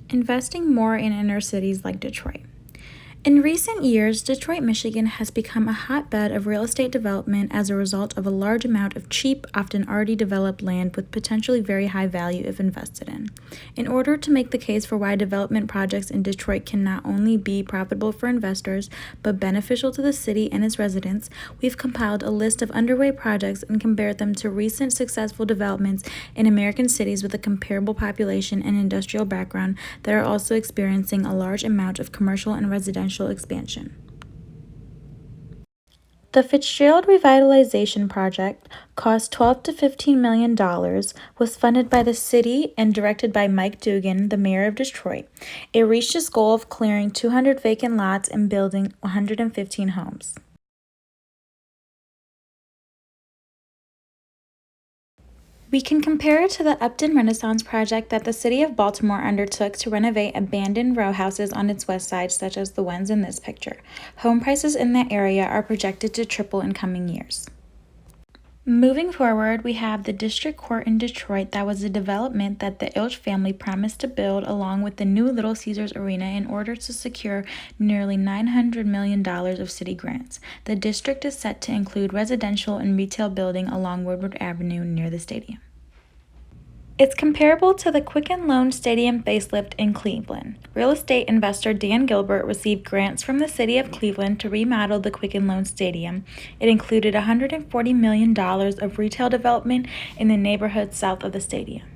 Investing more in inner cities like Detroit. In recent years, Detroit, Michigan has become a hotbed of real estate development as a result of a large amount of cheap, often already developed land with potentially very high value if invested in. In order to make the case for why development projects in Detroit can not only be profitable for investors, but beneficial to the city and its residents, we've compiled a list of underway projects and compared them to recent successful developments in American cities with a comparable population and industrial background that are also experiencing a large amount of commercial and residential expansion. The Fitzgerald Revitalization Project cost $12 to $15 million, was funded by the city and directed by Mike Dugan, the mayor of Detroit. It reached its goal of clearing 200 vacant lots and building 115 homes. We can compare it to the Upton Renaissance project that the city of Baltimore undertook to renovate abandoned row houses on its west side, such as the ones in this picture. Home prices in that area are projected to triple in coming years. Moving forward, we have the District Court in Detroit. That was a development that the Ilch family promised to build along with the new Little Caesars Arena in order to secure nearly $900 million of city grants. The district is set to include residential and retail building along Woodward Avenue near the stadium. It's comparable to the Quicken Loan Stadium facelift in Cleveland. Real estate investor Dan Gilbert received grants from the city of Cleveland to remodel the Quicken Loan Stadium. It included $140 million of retail development in the neighborhood south of the stadium.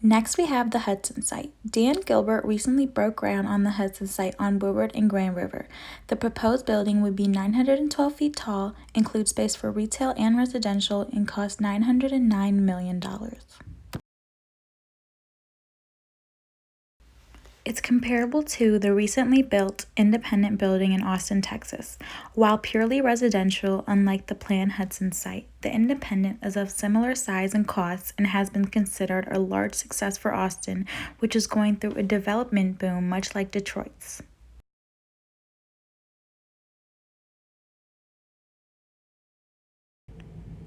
Next, we have the Hudson site. Dan Gilbert recently broke ground on the Hudson site on Woodward and Grand River. The proposed building would be 912 feet tall, include space for retail and residential, and cost $909 million. It's comparable to the recently built Independent building in Austin, Texas. While purely residential, unlike the planned Hudson site, the Independent is of similar size and costs and has been considered a large success for Austin, which is going through a development boom much like Detroit's.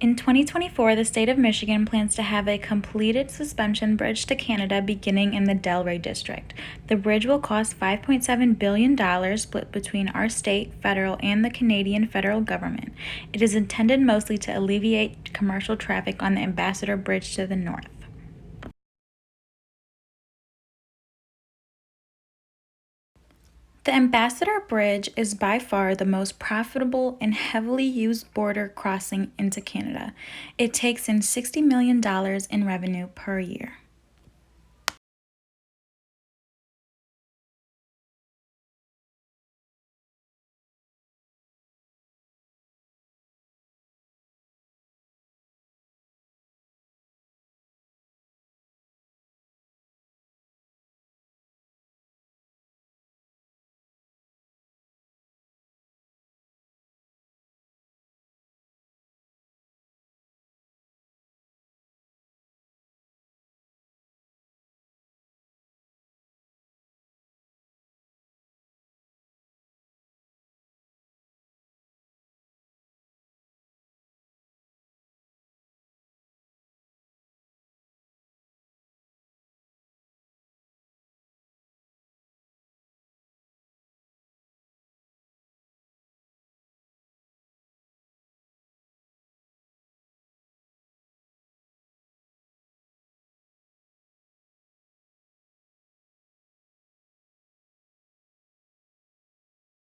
In 2024, the state of Michigan plans to have a completed suspension bridge to Canada beginning in the Delray district. The bridge will cost $5.7 billion, split between our state, federal, and the Canadian federal government. It is intended mostly to alleviate commercial traffic on the Ambassador Bridge to the north. The Ambassador Bridge is by far the most profitable and heavily used border crossing into Canada. It takes in $60 million in revenue per year.